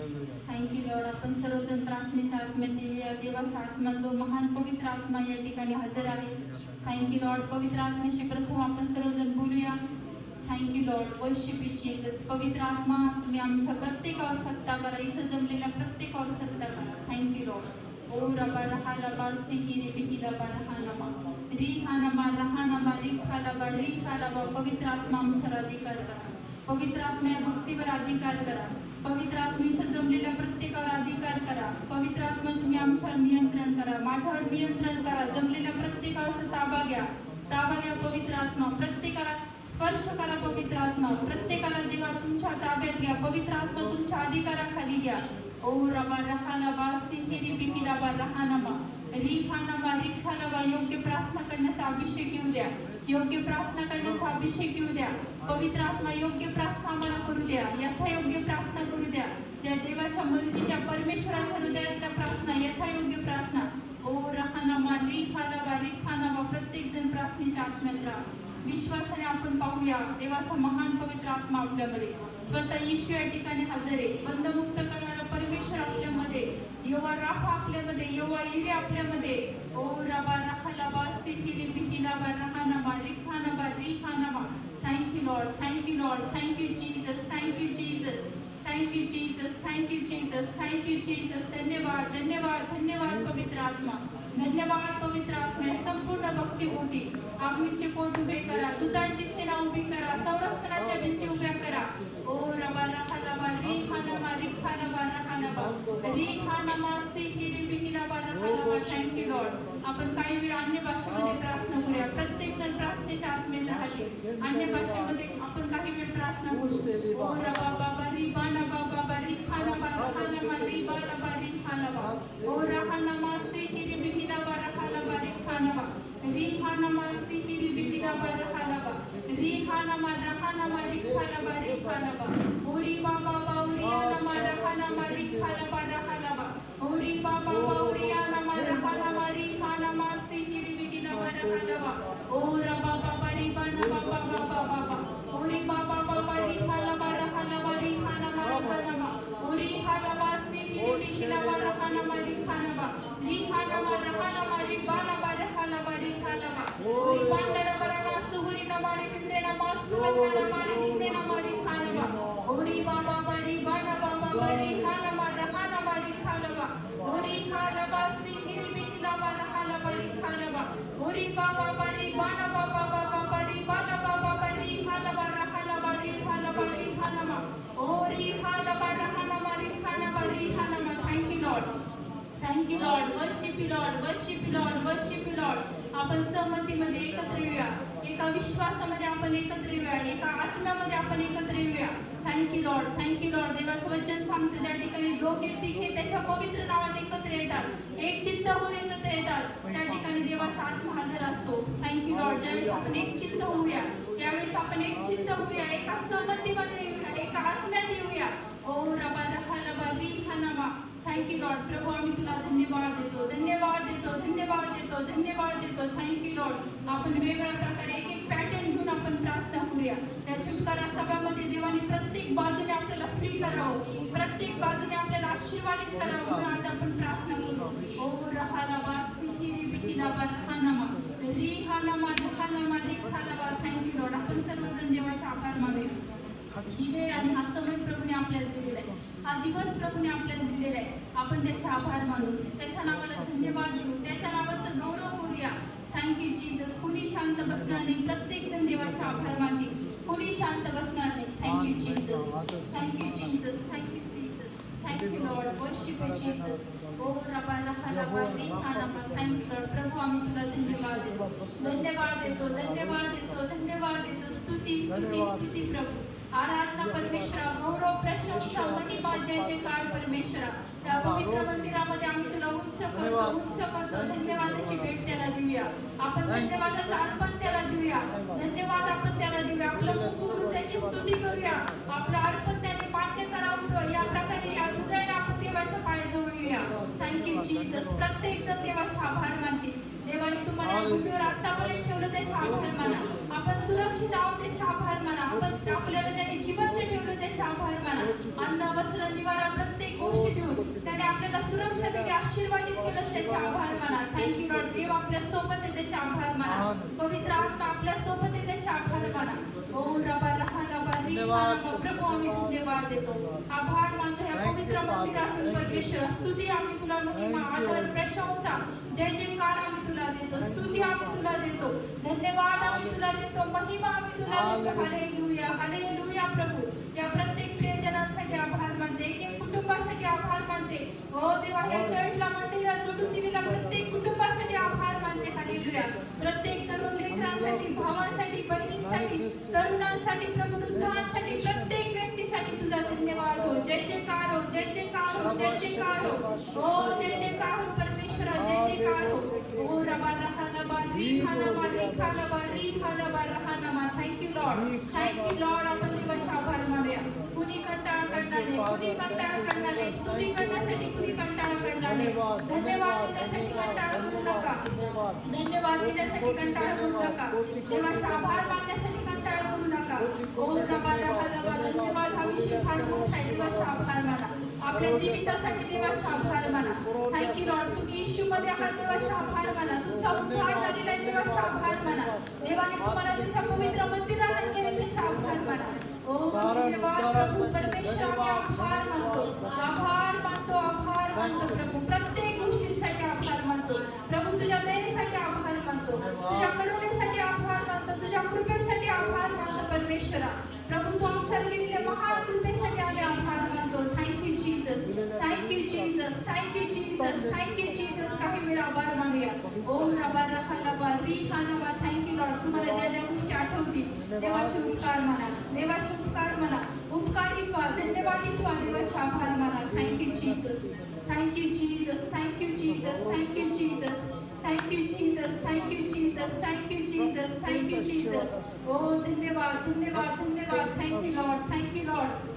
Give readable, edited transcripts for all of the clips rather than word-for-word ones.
Thank you lord. आपण सर्वजण प्रार्थनेच्या आत्म्यात येऊया. देवाचा आत्मा जो महान पवित्र आत्मा या ठिकाणी हजर आहे. Thank you Lord. पवित्र आत्म्याशी प्रथम आपण सर्वजण बोलूया. Thank you Lord. Worship you Jesus. पवित्र आत्मा तुम्ही आमच्या प्रत्येकावर सत्ता करा. इथं जमलेल्या प्रत्येकावर सत्ता करा. Thank you Lord. ओ रबा रहा लबा सिकी रे बिकी लबा रहा नमा री हा नमा रहा नमा री खा लबा. पवित्र आत्मा आमच्यावर अधिकार करा. पवित्र आत्मा या भक्तीवर अधिकार करा. पवित्र आत्मा इथं जमलेल्या प्रत्येकावर अधिकार करा. पवित्र आत्मा तुम्ही आमच्यावर नियंत्रण करा. माझ्यावर नियंत्रण करा. जमलेल्या प्रत्येकाचा ताबा घ्या. पवित्र आत्मा. प्रत्येकाला स्पर्श करा. पवित्र आत्मा प्रत्येकाला देवा तुमच्या ताब्यात घ्या. पवित्र आत्मा तुमच्या अधिकाराखाली घ्या. ओ रबा रहा लबा सिकी रे बिकी लबा रहा नमा री खा लबा. योग्य प्रार्थना करण्याचा अभिषेक येऊ द्या. योग्य प्रार्थना करण्याचा अभिषेक येऊ द्या. पवित्र आत्मा योग्य प्रार्थना आम्हाला करू द्या. यथायोग्य प्रार्थना करू द्या. त्या देवाच्या मर्जीच्या परमेश्वराच्या हृदयातल्या प्रार्थना, यथायोग्य प्रार्थना. ओ रहानामा री खानामा. प्रत्येक जण प्रार्थनेच्या आत्म्यात राहा. विश्वासाने आपण पाहूया देवाचा महान पवित्र आत्मा आपल्यामध्ये. स्वतः येशू या ठिकाणी हजर आहे. बंधमुक्त करणारा परमेश्वर आपल्यामध्ये. यहोवा राफा आपल्यामध्ये. यहोवा इरे आपल्यामध्ये. ओ रबा रहा लबा सिकी रे बिकी लबा रहानामा री खानामा. Thank you Lord. Thank you Lord. Thank you Jesus. Thank you Jesus. Thank you Jesus. Thank you Jesus. Thank you Jesus. धन्यवाद धन्यवाद धन्यवाद पवित्र आत्मा. धन्यवाद पवित्र आत्मा. संपूर्ण भक्ती होती. अग्नीचे पोट उभे करा. दूतांची सेना उभी करा. संरक्षणाच्या भिंती उभ्या करा. ओ रबा रहा लबा री खानामा री खानामा सिकी रे बिकी लबा रहा लबा. Thank you Lord. आपण काही वेळ अन्य भाषेमध्ये प्रार्थना करूया. प्रत्येक जण प्रार्थनेच्या आत्मेत राहते. अन्य भाषेमध्ये आपण काही वेळ प्रार्थना करू. ओ रबा बाबा री बाना बाबा री खानामा री बाना री खानामा. ओ रहानामा सिकी रे बिकी लबा रहा लबा री खानामा री खानामा सिकी रे बिकी लबा रहा लबा री खानामा रहानामा री खानामा. ओरी बाबा बाउरिया नमा रहानामा री खानामा रहा लबा. ओरी बाबा बाउरिया नमा रहानामा री खानामा सिकी रे बिकी लबा रहा लबा. ओ रबा बाबा री बाना बाबा. ओरी बाबा बाबा री खालबा रहा लबा री खानामा रहानामा. ओरी खालबा सिकी रे बिकी लबा रहानामा री खानामा री खानामा रहानामा री बाना रहा लबा री खालबा. ओरी बांदरा बराना सुहुरी नमा री बिंदे नमा सुहना नमा री बिंदे नमा री खानामा. ओरी बाबा बरी बाना बाबा री खानामा रहानामा री खालबा. ओरी खालबा सिकी रे बिकी लबा रहा लबा री खालबा. ओरी बाबा बरी बाना बाबा री बाना बाबा री खालबा रहा लबा री खालबा. ओरी खालबा रहानामा री खानामा. Thank you Lord. Thank you Lord. Worship you Lord. Worship you Lord. Worship you Lord. आपण सहमतीमध्ये एकत्र येऊया. एका विश्वासामध्ये आपण एकत्र येऊया. एका आत्म्यामध्ये आपण एकत्र येऊया. Thank you Lord. Thank you Lord. देवाचं वचन सांगतं त्या ठिकाणी दोघे तिघे त्याच्या पवित्र नावात एकत्र येतात. एक चित्त होऊन एकत्र येतात. त्या ठिकाणी देवाचा आत्मा हजर असतो. Thank you Lord. ज्यावेळेस आपण एक चित्त होऊया, त्यावेळेस आपण एक चित्त होऊया. एका सहमतीमध्ये येऊया. एका आत्म्यात येऊया. ओ रबा रहा लबा री खानामा. Thank you Lord. प्रभू आम्ही तुला धन्यवाद देतो. Thank you Lord. आपण वेगवेगळ्या प्रकारे एक एक पॅटर्न घेऊन आपण प्रार्थना करूया. त्या छुटकारा सभामध्ये देवाने प्रत्येक बाजूने आपल्याला फ्री करावं. प्रत्येक बाजूने आपल्याला आशीर्वादित करावं. म्हणून आज आपण प्रार्थना करू. ओ रहा लबा सिकी रे बिकी लबा रहानामा री खानामा री खालबा. Thank you Lord. आपण सर्वजण देवाचे आभार मानूया. ही वेळ आणि हा समय प्रभूने आपल्याला दिलेला आहे. हा दिवस प्रभूने आपल्याला दिलेला आहे. आपण त्याचे आभार मानू. त्याच्या नावाला धन्यवाद देऊ. त्याच्या नावाचं गौरव करूया. Thank you Jesus. कुणी शांत बसणार नाही. प्रत्येक जण देवाचे आभार मानतील. कुणी शांत बसणार नाही. Thank you Jesus. Thank you Jesus. Thank you Jesus. Thank you Lord. Worship you Jesus. ओ रबा रहा लबा री खानामा. Thank you lord. प्रभू आम्ही तुला धन्यवाद देतो. स्तुती प्रभू. आराधना परमेश्वरा. गौरव प्रशंसा महिमा जय काय परमेश्वरा. त्या पवित्र मंदिरामध्ये आम्ही तुला उच्च करतो. धन्यवादाची भेट त्याला देऊया. आपण धन्यवादाचं अर्पण त्याला देऊया. धन्यवाद आपण त्याला देऊया. आपलं मुख त्याची स्तुती करूया. आपलं अर्पण त्याने मान्य करावं. या प्रकारे या हृदयाने आपण देवाच्या पायाजवळ येऊया. Thank you Jesus. प्रत्येक जण देवाचे आभार मानतील. देवाने तुम्हाला पृथ्वीवर आतापर्यंत ठेवलं त्याचे आभार माना. आपण सुरक्षित आहोत त्याचे आभार माना. आपण आपल्याला त्याने जिवंत ठेवलं त्याचे आभार माना. अन्न वस्त्र निवारा प्रत्येक त्यांना सुरक्षा दिली, आशीर्वादित केलं, त्याचे आभार माना. Thank you Lord. देव आपल्या सोबत आहे, त्याचे आभार माना. पवित्र आत्मा आपल्या सोबत आहे, त्याचे आभार माना. ओ रबा रहा रबा री हाना. प्रभू आम्ही धन्यवाद देतो, आभार मानतो या पवित्र मंदिरातून परमेश्वर. स्तुती आम्ही तुला, महिमा, आदर, प्रशंसा, जय जयकार आम्ही तुला देतो. स्तुती आम्ही तुला देतो, धन्यवाद आम्ही तुला देतो, महिमा आम्ही तुला देतो. Hallelujah, hallelujah. प्रभू या प्रत्येक प्रियजनांसाठी आभार मानते, एक एक कुटुंबासाठी आभार मानते. हो देवा, या चर्चला मंडळीला जोडून दिलेल्या प्रत्येक कुटुंबासाठी आभार मानते. हालेलुया. प्रत्येक तरुण लेकरांसाठी, भावांसाठी, बहिणींसाठी, तरुणांसाठी, प्रभू वृद्धांसाठी, प्रत्येक व्यक्तीसाठी तुझा धन्यवाद हो. जय जयकार हो, जय जयकार हो, जय जयकार हो. हो जय जयकार हो परमेश्वरा, जय जयकार हो. ओ रबा रहा रबा री हाना मा री खाना मा री हाना मा रहा नमा. Thank you lord, thank you lord. आपण देवाचे आभार मानूया. कुणी कंटाळा करणार नाही, कुणी कंटाळा करणार नाही. स्तुती करण्यासाठी कुणी कंटाळा करणार नाही. धन्यवाद देण्यासाठी कंटाळा करू नका. धन्यवाद देण्यासाठी कंटाळा करू नका. देवाचा आभार मानण्यासाठी कंटाळा करू नका. ओ रबा रहा रबा. धन्यवाद हा विषय फार मोठा आहे. देवाचा आभार माना. आपल्या जीवितासाठी देवाचा आभार माना. Thank you Lord. तुम्ही येशूमध्ये आहात, देवाचा आभार माना. तुमचा उद्धार झालेला आहे, देवाचा आभार माना. देवाने तुम्हाला त्याच्या पवित्र मंदिरात आणले, त्याचा आभार माना. ओ धन्यवाद प्रभू परमेश्वर, आम्ही आभार मानतो, आभार मानतो, आभार मानतो. प्रभू प्रत्येक गोष्टींसाठी आभार मानतो. प्रभू तुझ्या दयेसाठी आभार मानतो, तुझ्या करुणेसाठी आभार मानतो, तुझ्या कृपेसाठी आभार मानतो परमेश्वरा. प्रभू तू आमच्यावर केलेल्या महान कृपेसाठी आम्ही आभार मानतो. Thank you Jesus, thank you Jesus, thank you Jesus, thank you Jesus. काही वेळ आभार मानूया. ओ रबा रहा रबा री हाना मा. Thank you Lord. तुम्हाला ज्या ज्या गोष्टी आठवतील देवाचे उपकार माना, देवाचे उपकार माना. उपकारी व्हा, धन्यवादित व्हा, देवाचे आभार माना. Thank you Jesus, thank you Jesus, thank you Jesus, thank you Jesus, thank you Jesus, thank you Jesus, thank you Jesus, thank you Jesus. ओ धन्यवाद, धन्यवाद, धन्यवाद. Thank you lord, thank you lord.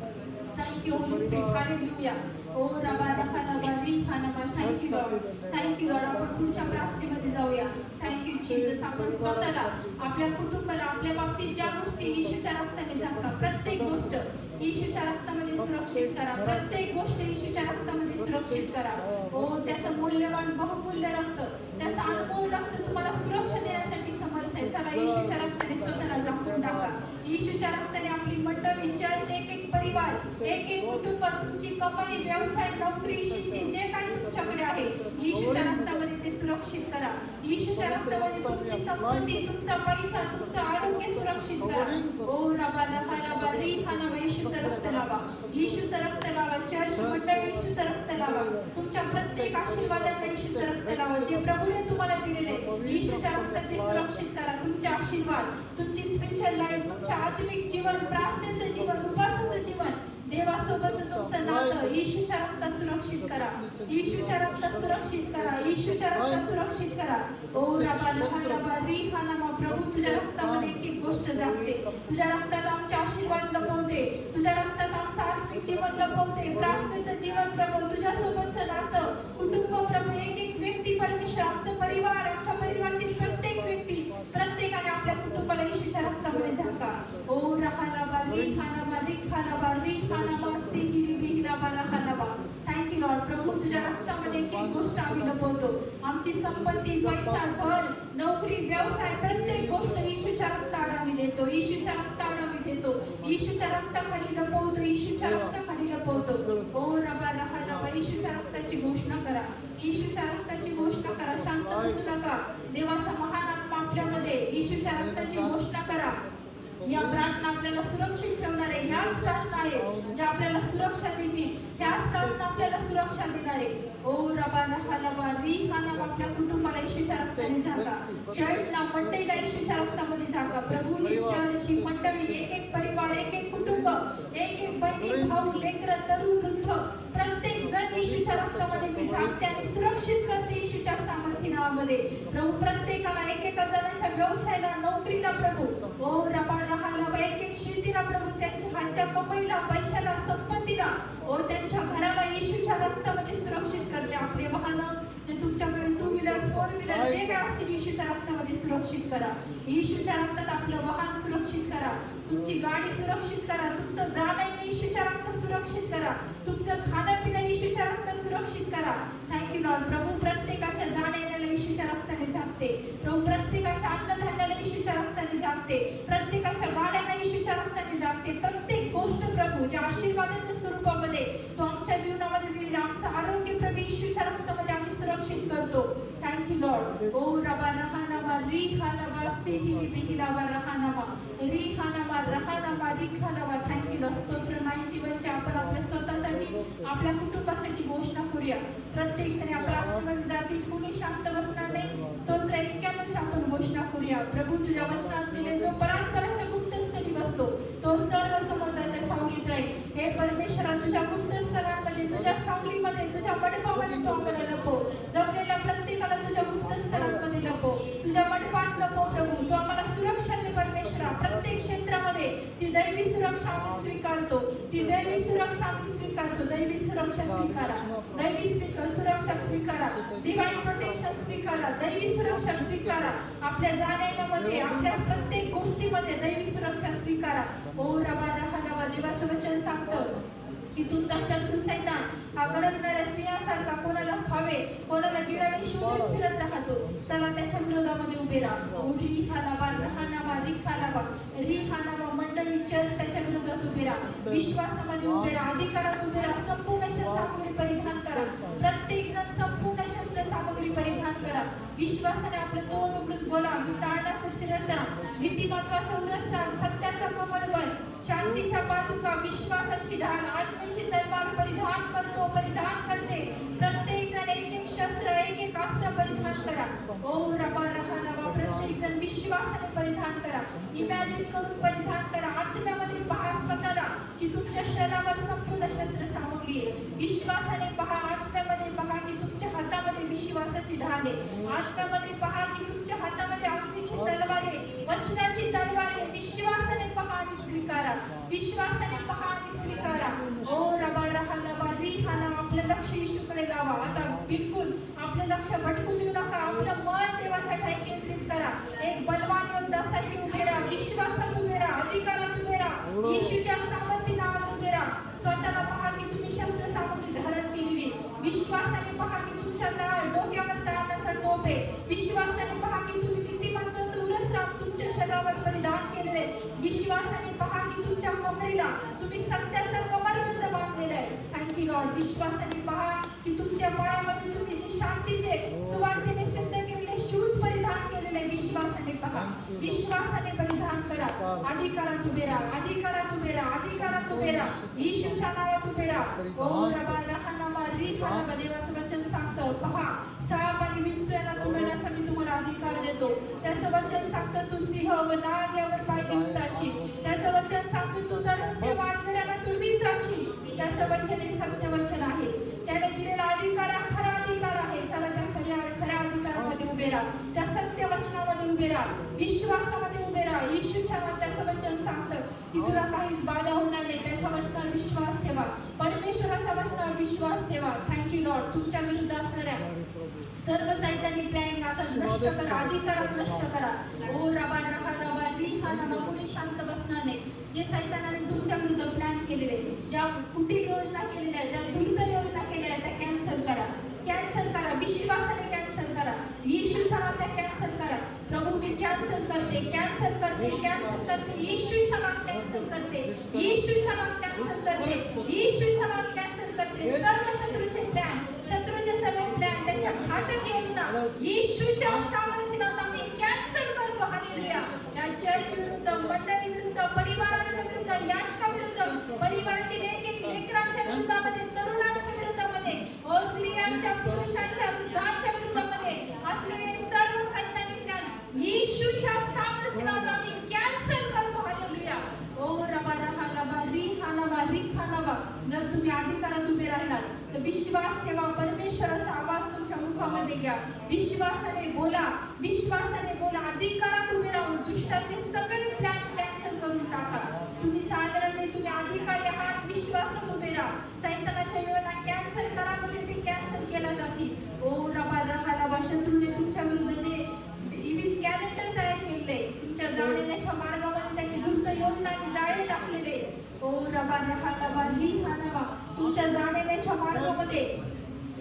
Thank you holy spirit. Hallelujah. ओ रबा रहा रबा री हाना मा. Thank you lord, thank you lord. आपण पुढच्या प्रार्थनेमध्ये जाऊया. Thank you Jesus. आपण स्वतःला, आपल्या कुटुंबाला, आपल्या बाबतीत ज्या गोष्टी येशूच्या रक्ताने झाका, प्रत्येक गोष्ट येशूच्या रक्तामध्ये सुरक्षित करा. प्रत्येक गोष्ट येशूच्या रक्तामध्ये सुरक्षित करा. ओ त्याचं मूल्यवान बहुमूल्य रक्त, त्याचा अनमोल रक्त तुम्हाला सुरक्षा देण्यासाठी समर्थ आहे. चला येशूच्या रक्ताने स्वतःला झाकून टाका. येशूच्या रक्ताने आपली मंडळी, चर्च, एक एक परिवार, एक एक कुटुंब, तुमची कमाई, व्यवसाय, नोकरी, शेती, जे काही तुमच्याकडे आहे, येशूच्या रक्तामध्ये ते सुरक्षित करा. येशूच्या रक्तामध्ये तुमची संपत्ती, तुमचा पैसा, तुमचं आरोग्य सुरक्षित करा. ओ रबा रहा रबा री हाना मा. येशूचं रक्त लावा, येशूचं रक्त लावा. चर्च मंडळी येशूचं रक्त लावा. तुमच्या प्रत्येक आशीर्वादाला येशूचं रक्त लावा. जे प्रभूने तुम्हाला दिलेले येशूच्या रक्तात ते सुरक्षित करा. तुमचे आशीर्वाद, तुमची स्पिरिच्युअल लाईफ, तुमचं आत्मिक जीवन, प्रार्थनेचं जीवन, उपासाचं जीवन, देवासोबतचं तुमचं नातं येशूच्या रक्तात सुरक्षित करा. येशूच्या रक्तात सुरक्षित करा. येशूच्या रक्तात सुरक्षित करा. ओ रबा रहा रबा री हाना मा. प्रभू तुझ्या रक्तामध्ये एक एक गोष्ट जागते. तुझ्या रक्तात आमचे आशीर्वाद लपवते. तुझ्या रक्तात आमचं आत्मिक जीवन लपवते. प्रार्थनेचं जीवन प्रभू, तुझ्यासोबतचं नातं, कुटुंब प्रभू, एक एक व्यक्ती परमेश्वर, आमचं परिवार, आमच्या परिवारातील प्रत्येक व्यक्ती, प्रत्येकाने आपल्या कुटुंबाला येशूच्या रक्तामध्ये झाका. ओ रहा रबा री हाना मा री खाना मा री खाना मा सी री री रबा रहा रबा. Thank you lord. प्रभू तुझ्या रक्तामध्ये एक एक गोष्ट आम्ही लपवतो. आमची संपत्ती, पैसा, घर, नोकरी, व्यवसाय, प्रत्येक गोष्ट येशूच्या रक्तावर आम्ही देतो. येशूच्या रक्तावर आम्ही देतो. येशूच्या रक्ताखाली लपवतो. येशूच्या रक्ताखाली लपवतो. ओ रबा रहा रबा. येशूच्या रक्ताची घोषणा करा. येशूच्या रक्ताची घोषणा करा. शांत बसू नका. देवाचा महान आत्मा आपल्यामध्ये. येशूच्या रक्ताची घोषणा करा. या प्रार्थना आपल्याला सुरक्षित ठेवणार आहे. ह्याच प्रार्थना आहे ज्या आपल्याला सुरक्षा देतील. ह्याच प्रार्थना आपल्याला सुरक्षा देणार आहे. ओ रबा रहा रबा री हाना. आपल्या कुटुंबाला येशूच्या रक्ताने झाका. चर्चला, मंडळीला येशूच्या रक्तामध्ये झाका. प्रभूने चर्च, ही मंडळी, एक एक परिवार, एक एक कुटुंब, एक एक बहिणी, भाऊ, लेकरं, तरुण, वृद्ध, प्रत्येक जण येशूच्या रक्तामध्ये मी झाकते आणि सुरक्षित करते येशूच्या सामर्थ्य नावामध्ये. प्रभू प्रत्येकाला, एक एका जणाच्या व्यवसायाला, नोकरीला प्रभू, ओ रबा रहा रबा, एक एक शेतीला प्रभू, त्यांच्या हातच्या कमाईला, पैशाला, संपत्तीला, ओ त्यांच्या घराला येशूच्या रक्तामध्ये सुरक्षित करते. आपले वाहन जे तुमच्याकडे two wheeler, four four wheeler जे काय असेल येशूच्या रक्तामध्ये सुरक्षित करा. येशूच्या रक्तात आपलं वाहन सुरक्षित करा. तुमची गाडी सुरक्षित करा. तुमचं जाणं येशूच्या रक्तात सुरक्षित करा. तुमचं खाणं पिणं येशूच्या रक्तात सुरक्षित करा. Thank you lord. प्रभू प्रत्येकाच्या जाण्या येण्याला येशूच्या रक्ताने झाकते. प्रभू प्रत्येकाच्या अन्नधान्याला येशूच्या रक्ताने झाकते. प्रत्येकाच्या गाड्यांना येशूच्या रक्ताने झाकते. प्रत्येक गोष्ट प्रभू ज्या आशीर्वादाच्या स्वरूपामध्ये तो आमच्या जीवनामध्ये दिलेला आमचं आरोग्य प्रभू येशूच्या रक्तामध्ये आम्ही सुरक्षित करतो. Thank you Lord. ओ रबा रहानामा री हानामा सिधी बिहिलावा रहानामा री हानामा रहानामा री खानावा. Thank you Lord. स्तोत्र 91 च्या आपण आपल्या स्वतःसाठी आपल्या कुटुंबासाठी घोषणा करूया. प्रत्येक जण आपल्या आत्म्यामध्ये जातील. कुणी शांत बसणार नाही. स्तोत्र 91 च्या आपण घोषणा करूया. प्रभू तुझ्या वचनात दिले जो परात्पराच्या गुप्तस्थळी बसतो तो सर्व समुद्राच्या सावलीत राहील. हे परमेश्वरा तुझ्या गुप्तस्थळामध्ये तुझ्या सावलीमध्ये तुझ्या मंडपामध्ये तो आम्हाला लपव. जमलेल्या प्रत्येकाला तुझ्या गुप्तस्थळामध्ये लपव. तुझ्या मंडपात लपव प्रभू. तो आम्हाला सुरक्षा दे परमेश्वरा. प्रत्येक क्षेत्रामध्ये ती दैवी सुरक्षा आम्ही स्वीकारतो. ती दैवी सुरक्षा आम्ही स्वीकारतो. दैवी सुरक्षा स्वीकारा. दैवी सुरक्षा स्वीकारा. डिवाइन प्रोटेक्शन स्वीकारा. दैवी सुरक्षा स्वीकारा. आपल्या जाण्यामध्ये आपल्या प्रत्येक गोष्टीमध्ये दैवी सुरक्षा स्वीकारा. ओ रबा रहानामा. देवाचं वचन सांगतं की तुमचा शत्रू सैतान हा गरजणाऱ्या सिंहासारखा कोणाला खावे कोणाला गिळावे शोधत फिरत राहतो. चला त्याच्या विरोधामध्ये उभे राहा. री हानामा रहानामा री खानामा री हानामा. मंडळी चर्च त्याच्या विरोधात उभे राहा. विश्वासामध्ये उभे राहा. अधिकारात उभे राहा. संपूर्ण शस्त्रसामग्री परिधान करा. प्रत्येक जण संपूर्ण शस्त्रसामग्री परिधान करा. विश्वासाने आपलं तोंड उघडून बोला. मी तारणाचं शिरस्त्राण, नीतिमत्वाचं उरस्त्राण, सत्याचा कमरबंद, शांतीच्या पादुका, विश्वासाची ढाल, आत्म्याची तलवार परिधान करतो परिधान करते. प्रत्येक जण एक एक शस्त्र एक एक अस्त्र परिधान करा. ओ रबा रहानामा. प्रत्येक जण विश्वासाने परिधान करा. इमॅजिन करून परिधान करा. आत्म्यामध्ये पहा स्वतःला की तुमच्या शरीरावर संपूर्ण शस्त्र सामग्री आहे. विश्वासाने पहा. आत्म्यामध्ये पहा की तुमच्या हातामध्ये विश्वासाची ढाल आहे. आत्म्यामध्ये पहा की तुमच्या हातामध्ये अग्नीची तलवार आहे. वचनाची तलवार आहे. विश्वासाने पहा आणि स्वीकारा. विश्वासाने पहा आणि स्वीकारा. ओ रबा रहानामा री हानामा. आपलं लक्ष येशूकडे लावा. आता बिलकुल आपलं लक्ष भटकू देऊ नका. आपलं मन देवाच्या ठाई केंद्रित करा. एक बलवान योद्धासाठी उभे राहा. विश्वासात उभे राहा. अधिकारात उभे राहा. येशूच्या सामर्थ्य नावात उभे राहा. स्वतःला पहा की तुम्ही शस्त्र सामग्री धारण केलेली. विश्वासाने पहा की तुमच्या डोक्यावर तारणाचा टोप आहे. विश्वासाने पहा की तुम्ही नीतिमत्वाचं उरस्त्राण तुमच्या शरीरावर परिधान केलेले. विश्वासाने पहा की तुमच्या कमरेला तुम्ही सत्याचा कमरबंद बांधलेला आहे. Thank you Lord. विश्वासाने पहा की तुमच्या पायामध्ये तुम्ही जे शांतीचे सुवार्तेने सिद्ध केलेले शूज परिधान केलेले. विश्वासाने पहा. विश्वासाने परिधान करा. अधिकारात उभे राहा. अधिकारात उभे राहा. अधिकारात उभे राहा. येशूच्या नावात उभे राहा. ओ रबा रहानामा री हानामा. देवाचं वचन सांगतं पहा साप आणि विंचूला तुडवण्याचा मी तुम्हाला अधिकार देतो. त्याचं वचन सांगतं तू सिंह व नाग यावर पाय देऊन जाशील. त्याचं वचन सांगतं तू धनुष्य वानराला तुडवीत जाशील. त्याचं वचन हे सत्य वचन आहे. त्याने दिलेला अधिकार हा खरा अधिकार आहे. चला त्या खऱ्या अधिकारामध्ये उभे राहा. त्या सत्य वचनामध्ये उभे राहा. विश्वासामध्ये उभे राहा. येशूच्या त्याचं वचन सांगतं की तुला काहीच बाधा होणार नाही. त्याच्या वचनावर विश्वास ठेवा. परमेश्वराच्या वचनावर विश्वास ठेवा. Thank you Lord. तुमच्या विरुद्ध असणाऱ्या सर्व सैतानी प्लॅन आता नष्ट करा. अधिकारात नष्ट करा. ओ रबा रहानामा री हानामा. कोणी शांत बसणार नाही. जे सैतानाने तुमच्या विरुद्ध प्लॅन केलेले, ज्या कुटील योजना केलेल्या, ज्या दुर्ग योजना केलेल्या त्या कॅन्सल करा. कॅन्सल करा. विश्वासाने कॅन्सल करा. येशूच्या नावात कॅन्सल करा. प्रभू मी कॅन्सल करते. कॅन्सल करते. कॅन्सल करते. येशूच्या नावात कॅन्सल करते. येशूच्या नावात कॅन्सल करते. येशूच्या नावात कॅन्सल करते. सर्व शत्रूचे प्लॅन, शत्रूचे सर्व प्लॅन, त्याच्या घातक योजना येशूच्या सामर्थ्याने आम्ही कॅन्सल करतो. हालेलुया. या चर्च विरुद्ध, मंडळी विरुद्ध, परिवाराच्या विरुद्ध, याचका विरुद्ध, परिवारातील एक एक लेकरांच्या विरुद्धामध्ये, तरुणांच्या विरुद्धामध्ये, ओ स्त्रियांच्या, पुरुषांच्या, वृद्धांच्या विरुद्धामध्ये असलेले सर्व सैतानी प्लॅन येशूच्या सामर्थ्याने आम्ही कॅन्सल करतो. हालेलुया. ओ रबा रहानामा री हानामा री खानामा. जर तुम्ही अधिकारात उभे राहिलात तर विश्वास ठेवा. परमेश्वराचा आवाज तुमच्या मुखामध्ये घ्या. विश्वासाने बोला. विश्वासाने बोला. अधिकारात उभे राहून दुष्टाचे सगळे प्लॅन कॅन्सल करून टाका. तुम्ही साधारण नाही. तुम्ही अधिकारी आहात. विश्वासात उभे राहा. सैतानाच्या योजना कॅन्सल करा. म्हणजे ते कॅन्सल केल्या जातील. ओ रबा रहानामा. शत्रूने तुमच्या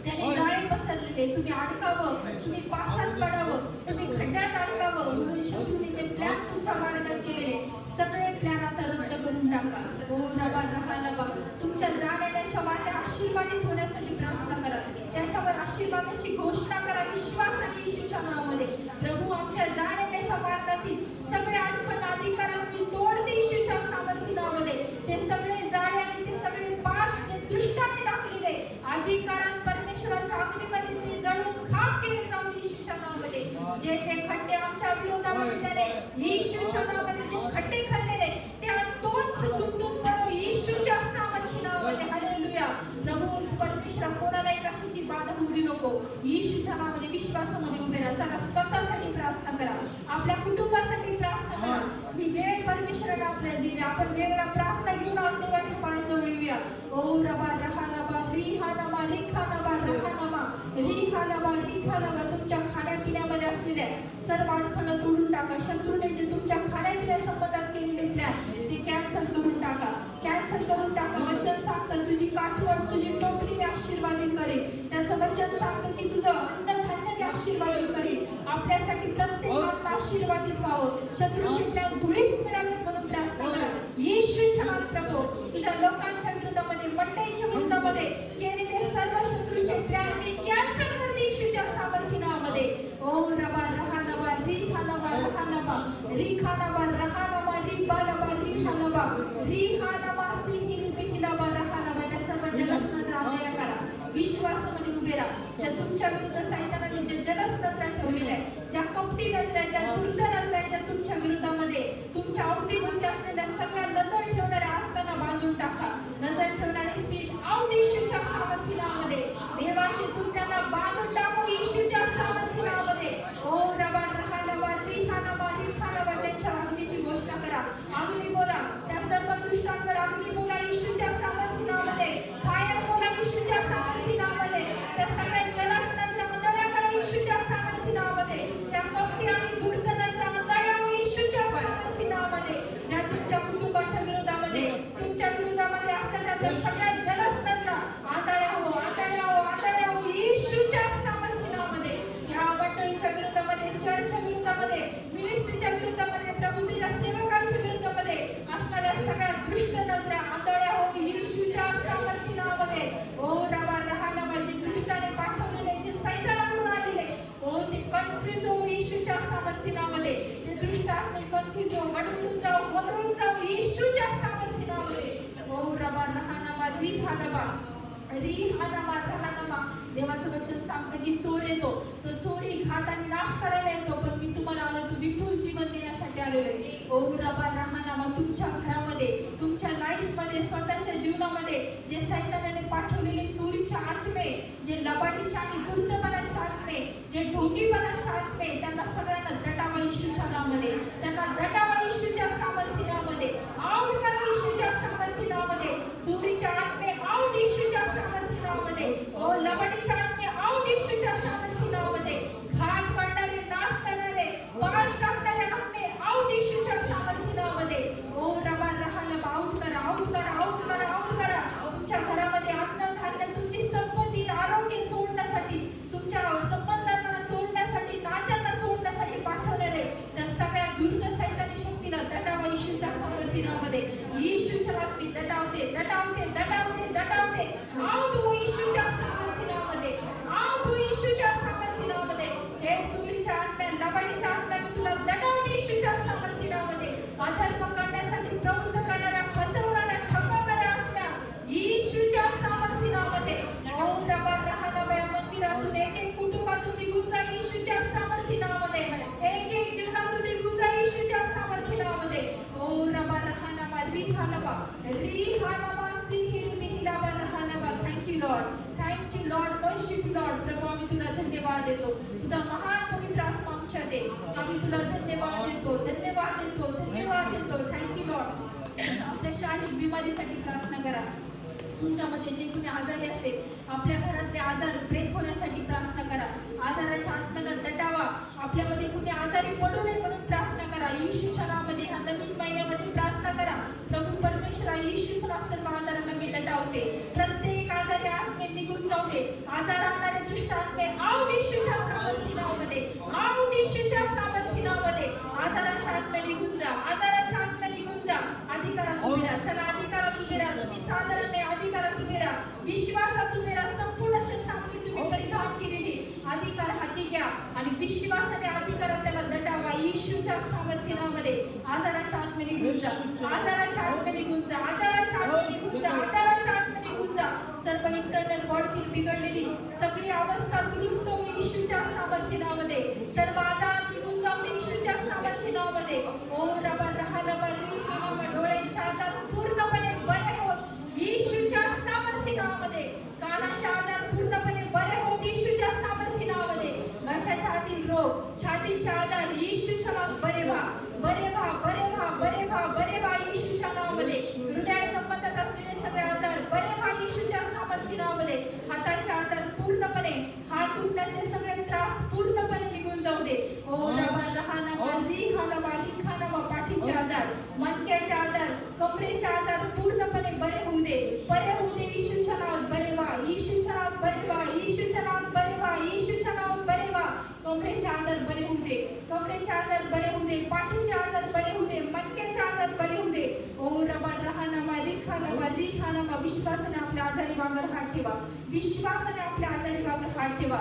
त्याने जाळे पसरलेले, तुम्ही अडकावं, तुम्ही पाशात पडावं, तुम्ही खड्ड्यात अडकावं म्हणून शत्रूने जे प्लॅन तुमच्या मार्गात केलेले सगळे प्लॅन आता रद्द करून टाका. ओ रबा रहा नबा, तुमच्या जाण्याच्या वाट्या आशीर्वादित होण्यासाठी प्रार्थना करा, त्याच्यावर आशीर्वादाची घोषणा करा विश्वासाने येशूच्या नावामध्ये. प्रभू आमच्या जाण्याच्या मार्गातील सगळे अडखण अधिकारांनी तोडते येशूच्या सामर्थ्य नावामध्ये. ते सगळे जाळे आणि ते सगळे पाश ते दृष्टाने टाकलेले अधिकारां परमेश्वराच्या अग्नीमध्ये ते जळून खाक केले जाऊन येशूच्या नावामध्ये. जे जे खड्डे आमच्या विरोधामध्ये त्याने येशूच्या नावामध्ये जे खड्डे खाल्लेले ते तोच गुंतून पडो येशूच्या सामर्थ्य नावामध्ये. हालेलुया. प्रभू परमेश्वर कोणाला कशाची बाधा होऊ देऊ नको. येशूच्या नावामध्ये विश्वासामध्ये उभे राहा. चला स्वतःसाठी प्रार्थना करा, आपल्या कुटुंबासाठी प्रार्थना करा. मी वेळ परमेश्वराला आपल्याला दिली, आपण वेगळा प्रार्थना घेऊन आज देवाच्या पायाजवळ येऊया. ओ रबा रहा नबा री हा नबा लिखा नबा रहा नबा री हा नबा लिखा नबा. तुमच्या खाण्यापिण्यामध्ये असलेल्या सर्व अडखळं तोडून टाका. शत्रूने जे तुमच्या खाण्यापिण्या संबंधात केलेले प्लॅन ते कॅन्सल करून टाका, कॅन्सल करून टाका. वचन सांगतं तुझी काठवड तुझी टोपली मी आशीर्वादित करेन. त्याचं वचन सांगतं की तुझं अन्नधान्य मी आशीर्वादित करेन. आपल्यासाठी प्रत्येक आशीर्वादित व्हावं, शत्रूचे प्लॅन धुळीस मिळावे म्हणून प्रार्थना करा. येशूच्या नावात प्रभू तुझ्या लोकांच्या विरोधामध्ये मंडळीच्या विरोधामध्ये केलेले सर्व शत्रूचे प्लॅन मी कॅन्सल करते येशूच्या सामर्थ्य नावामध्ये. ओ रबा रहा नबा री हा नबा रहा नबा री खा नबा रहा नबा री बा नबा री हा नबा री हा नबा सी हिरी बिहिला बा रहा नबा. त्या सर्व जलस्नजरा दया करा, विश्वासामध्ये उभे राहा. त्या तुमच्या विरुद्ध सैतानाने जे जलस्नजरा ठेवलेल्या आहे, ज्या कपटी नजरा, ज्या दुर्द नजरा, ज्या तुमच्या विरोधामध्ये तुमच्या अवतीभोवती असलेल्या सगळ्या नजर ठेवणाऱ्या आत्म्यांना बांधून टाका. नजर ठेवणारे स्पिरिट आउट येशूच्या सामर्थ्य नावामध्ये. देवाचे दूत त्यांना बांधून टाकू येशूच्या सामर्थ्य नावामध्ये. ओ रबा रहा नबा री हा नबा री खा नबा. त्यांच्या अग्नीची घोषणा करा, अग्नी बोला, त्या सर्व दुष्टांवर अग्नी बोला येशूच्या सामर्थ्य नावामध्ये. फायर बोला येशूच्या सामर्थ्य नावामध्ये. त्या सगळ्या जलस्नजरा अंधळ्या करा येशूच्या सामर्थ्य नावामध्ये. त्या कपटी आणि दुर्द नजरा अंधळ्या येशूच्या सामर्थ्य नावामध्ये. ज्या तुमच्या कुटुंबाच्या विरोधामध्ये तुमच्या विरोधामध्ये असलेल्या त्या सगळ्या जलस्नजरा आंधळ्या हो, आंधळ्या हो, आंधळ्या हो येशूच्या सामर्थ्य नावामध्ये. ज्या मंडळीच्या विरोधामध्ये, चर्चच्या विरोधामध्ये, मिनिस्ट्रीच्या विरोधामध्ये, प्रभू तुझ्या सेवकांच्या विरोधामध्ये असणाऱ्या सगळ्या दुष्ट नजरा आंधळ्या हो येशूच्या सामर्थ्य नावामध्ये. ओ रबा रहा नबा. जे दुष्टाने पाठवलेले जे सैतानाकडून आलेले ओ ते कन्फ्युज हो येशूच्या सामर्थ्य नावामध्ये. ते दुष्ट आत्मे कन्फ्युज हो, वडवून जाऊ, वदळून जाऊ येशूच्या सामर्थ्य नावामध्ये. ओ रबा रहा नबा री हा नबा री हा नबा रहा नबा. देवाचं वचन सांगतं की चोर येतो, तो चोरी घात आणि नाश करायला येतो, पण मी तुम्हाला आलो तो विपुल जीवन देण्यासाठी आलेलो आहे. ओ रबा रहा नबा. तुमच्या घरामध्ये, तुमच्या लाईफमध्ये, स्वतःच्या जीवनामध्ये जे सैतानाने पाठवलेले चोरीचे आत्मे, जे लबाडीचे आणि दुर्दपणाचे आत्मे, जे ढोंगीपणाचे आत्मे, त्यांना सगळ्यांना दटावा येशूच्या नावामध्ये. त्यांना दटावा येशूच्या सामर्थ्य नावामध्ये. आउट करा येशूच्या सामर्थ्य नावामध्ये. चोरीचे आत्मे आउट येशूच्या सामर्थ्य नावामध्ये. ओ लबाडीचे आत्मे आउट येशूच्या सामर्थ्य नावामध्ये. घात करणारे, नाश करणारे, पाश टाकणारे आत्मे आउट येशूच्या सामर्थ्य नावामध्ये. ओ रबा रहा नबा. आउट करा, आउट करा, आउट करा, आउट करा. तुमच्या घरामध्ये अन्नधान्य, तुमची संपत्ती, आरोग्य चोरण्यासाठी, तुमच्या संबंधांना चोरण्यासाठी, नात्यांना चोरण्यासाठी पाठवणारे त्या सगळ्या दुर्द सैतानी शक्तीला दटावा येशूच्या सामर्थ्य नावामध्ये. येशूच्या बाबतीत दटावते, दटावते, दटावते, दटावते. आउट हो येशूच्या सामर्थ्य नावामध्ये. आउट हो येशूच्या सामर्थ्य नावामध्ये. हे चोरीच्या आत्म्या, लबाडीच्या आत्म्या मी तुला दटावते येशूच्या सामर्थ्य नावामध्ये. अधर्म करण्यासाठी प्रवृत्त करणाऱ्या, फसवणाऱ्या, ठगवणाऱ्या आत्म्या येशूच्या सामर्थ्य नावामध्ये. ओ रबा रहा नबा. या मंदिरातून एक एक कुटुंबातून निघून जा येशूच्या सामर्थ्य नावामध्ये. एक एक जीवनातून निघून जा येशूच्या सामर्थ्य नावामध्ये. ओ रबा रहा नबा री हा नबा री हा नबा सी हिरी बिहिला बा रहा नबा. Thank you lord, thank you Lord, worship lord. प्रभू आम्ही तुला धन्यवाद देतो. तुझा महान पवित्र आत्मा आमच्यात आहे. आम्ही तुला धन्यवाद देतो, धन्यवाद देतो, धन्यवाद देतो. Thank you Lord. आपल्या शारीरिक बिमारीसाठी प्रार्थना करा. तुमच्यामध्ये जे कुणी आजारी असेल, आपल्या घरातले आजार ब्रेक होण्यासाठी प्रार्थना करा. आजाराच्या आत्म्याला दटावा. आपल्यामध्ये कुणी आजारी पडू नये म्हणून प्रार्थना करा. येशूच्या नावामध्ये ह्या नवीन महिन्यामध्ये प्रार्थना करा. प्रभू परमेश्वरा येशूच्या सर्व आजारांना मी दटावते. प्रत्येक आजारी आत्मे निघून जाऊ दे. आजारांना विश्वासात उभे राहा. संपूर्ण सामग्री तुम्ही परिधान केलेली अधिकार हाती घ्या आणि विश्वासाने अधिकारात त्याला दटावा. येशूच्या सामर्थ्य नावामध्ये आजाराच्या आतमध्ये निघून जा, आजाराच्या आतमध्ये निघून जा, आजाराच्या आतमध्ये निघून जा, आजाराच्या आतमध्ये निघून जा. सर्व इंटरनल बॉडीतील बिघडलेली सगळी अवस्था दुरुस्त होईल येशूच्या सामर्थ्य नावामध्ये. सर्व आजार निघून जाऊ येशूच्या सामर्थ्य नावामध्ये. ओ रबा रहालबा रिहालबा डोळ्यांचे आजार पूर्णपणे बरे होत येशूच्या सामर्थ्य नावामध्ये. कानाचे आजार पूर्णपणे बरे होत येशूच्या सामर्थ्य नावामध्ये. घशाच्या आतील रोग, छातीचे आजार येशूच्या नावात बरे व्हा, बरे व्हा, बरे व्हा, बरे व्हा, बरे व्हा येशूच्या नावामध्ये. हृदय संबंधात असलेले सगळे आजार बरे व्हा येशूच्या सामर्थ्य नावामध्ये. हाताचे आजार पूर्णपणे, हात दुखण्याचे सगळे त्रास पूर्णपणे निघून जाऊ दे. ओ रबा रहालबा रिहालबा रिखालबा पाठीचे आजार, मणक्याचे आजार, कमरेचे आजार पूर्णपणे बरे होऊ दे, बरे होऊ दे येशूच्या नावात. बरे व्हा येशूच्या नावात, बरे व्हा येशूच्या नावात, बरे व्हा येशूच्या नावात, बरे व्हा. कमरेचे आजार बरे होऊ दे, कमरेचे आजार बरे होऊ दे, पाठीचे आजार बरे होऊ दे, मणक्याचे आजार बरे होऊ दे. ओ रबा रहालबा रिखालबा रिखालबा. विश्वासाने आपल्या आजारी बागर हात ठेवा, विश्वासाने आपल्या आजारी बागर हात ठेवा.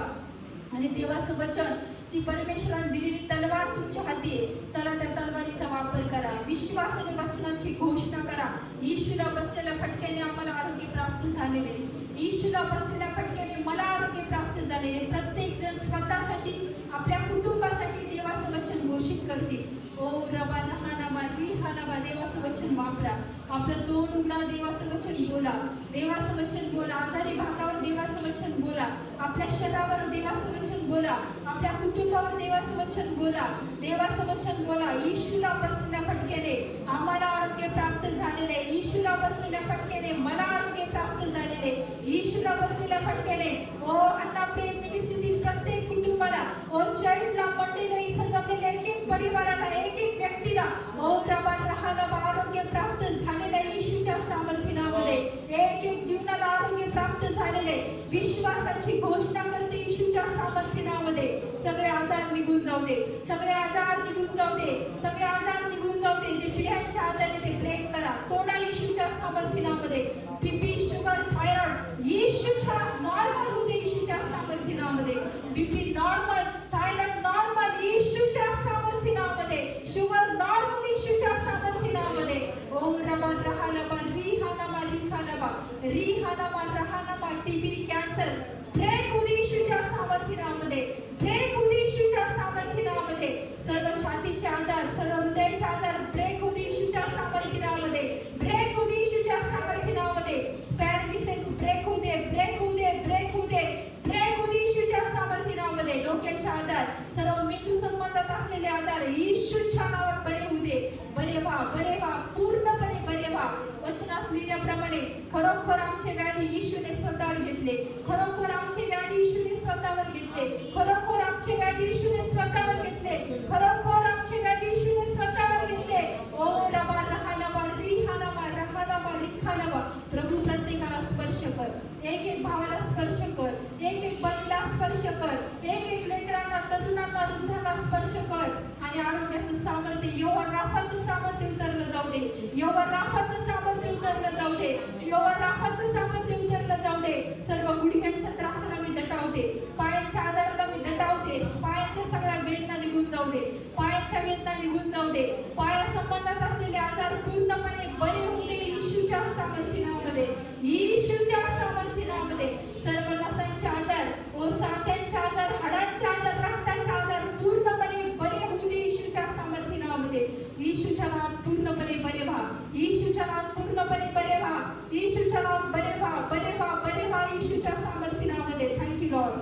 आणि देवाचं वचन जी परमेश्वराने दिलेली तलवार तुमच्या हाती आहे, चला त्या तलवारीचा वापर करा. विश्वासाने वचनांची घोषणा करा. येशूला बसलेल्या फटक्याने आम्हाला आरोग्य प्राप्त झालेले, येशूला बसलेल्या फटक्याने मला आरोग्य प्राप्त झालेले. प्रत्येक जण स्वतःसाठी, आपल्या कुटुंबासाठी देवाचं वचन घोषित करतील. ओ रबा रहालबा रिहालबा. देवाचं वचन वापरा. आपलं तोंड उघडा, देवाचं वचन बोला, देवाचं वचन बोला. आजारी भागावर देवाचं वचन बोला, आपल्या शरीरावर देवाचं वचन बोला, आपल्या कुटुंबावर देवाचं वचन बोला, देवाचं वचन बोला. येशूला बसलेल्या फटक्याने आम्हाला आरोग्य प्राप्त झालेले, येशूला बसलेल्या फटक्याने मला आरोग्य प्राप्त झालेले, येशूला बसलेल्या फटक्याने. ओ अण्णा प्रेम मिनिस्ट्रीतील प्रत्येक कुटुंबाला, ओ चाइल्डला, मंडळीला, इथं जमलेल्या एक एक परिवाराला, एक एक व्यक्तीला ओ रबा रहालबा आरोग्य प्राप्त झालेल्या येशूच्या सामर्थ्य नावामध्ये. एक एक जीवनाला आरोग्य प्राप्त झालेले विश्वासाची घोषणा करते येशूच्या सामर्थ्य नावामध्ये. सगळे आजार निघून जाऊ दे, सगळे आजार निघून जाऊ दे, सगळे आजार निघून जाऊ दे. जे पिढ्यांचे आजार आहे ते ब्रेक करा, तोडा येशूच्या सामर्थ्य नावामध्ये. बीपी, शुगर, थायरॉइड येशूच्या नॉर्मल होऊ दे येशूच्या सामर्थ्य नावामध्ये. बीपी नॉर्मल, थायरॉइड नॉर्मल येशूच्या सामर्थ्य नावामध्ये. शुगर नॉर्मल येशूच्या सामर्थ्य नावामध्ये. ओ रबा रहालबा रिहालबा रिखालबा रिहालबा रहालबा. टीबी, कॅन्सर ब्रेक होऊ दे येशूच्या सामर्थ्य नावामध्ये, ब्रेक होऊ दे येशूच्या सामर्थ्य नावामध्ये. सर्व छातीचे आजार, सर्व हृदयाचे आजार ब्रेक होऊ दे येशूच्या सामर्थ्य नावामध्ये, ब्रेक होऊ दे येशूच्या सामर्थ्य नावामध्ये. पॅरालिसिस ब्रेक होऊ दे, ब्रेक होऊ दे, ब्रेक होऊ दे, ब्रेक होऊ दे येशूच्या सामर्थ्य नावामध्ये. डोक्याचे आजार, सर्व मेंदू संबंधात असलेले आजार येशूच्या नावात बरे होऊ दे. बरे व्हा, बरे व्हा, पूर्णपणे बरे व्हा. वचनात लिहिल्याप्रमाणे खरोखर आमचे व्याधी येशूने स्वतःवर घेतले, खरोखर आमचे व्याधी येशूने स्वतःवर घेतले, खरोखर आमचे व्याधी येशूने स्वतःवर घेतले, खरोखर आमचे व्याधी येशूने स्वतःवर घेतले. ओ रबा रहालबा रिहालबा रहालबा रिखालबा. प्रभू प्रत्येकाला स्पर्श कर, एक एक भावाला स्पर्श कर, एक एक बलीला स्पर्श कर, एक एक लेकरांना, तरुणांना, वृद्धांना स्पर्श कर. आणि आरोग्याचं सामर्थ्य, यहोवा राफाचं सामर्थ्य उतरलं जाऊ दे, यहोवा राफाचं सामर्थ्य उतरलं जाऊ दे, यहोवा राफाचं सामर्थ्य उतरलं जाऊ दे. सर्व गुडघ्यांच्या त्रासाला मी दटावते, पायांच्या आजाराला मी दटावते. पायांच्या सगळ्या वेदना निघून जाऊ दे, पायांच्या वेदना निघून जाऊ दे. पाया संबंधात असलेले आजार पूर्णपणे बरे होऊ दे येशूच्या सामर्थ्य नावामध्ये, येशूच्या सामर्थ्य नावामध्ये. सर्व नसांचे आजार, ओ सांध्यांचे आजार, हाडांचे आजार, रक्ताचे आजार पूर्णपणे बरे होऊ दे येशूच्या सामर्थ्य नावामध्ये. येशूच्या नावात पूर्णपणे बरे व्हा, येशूच्या नावात पूर्णपणे बरे व्हा, येशूच्या नावात बरे व्हा, बरे व्हा, बरे व्हा येशूच्या सामर्थ्य नावामध्ये. Thank you lord,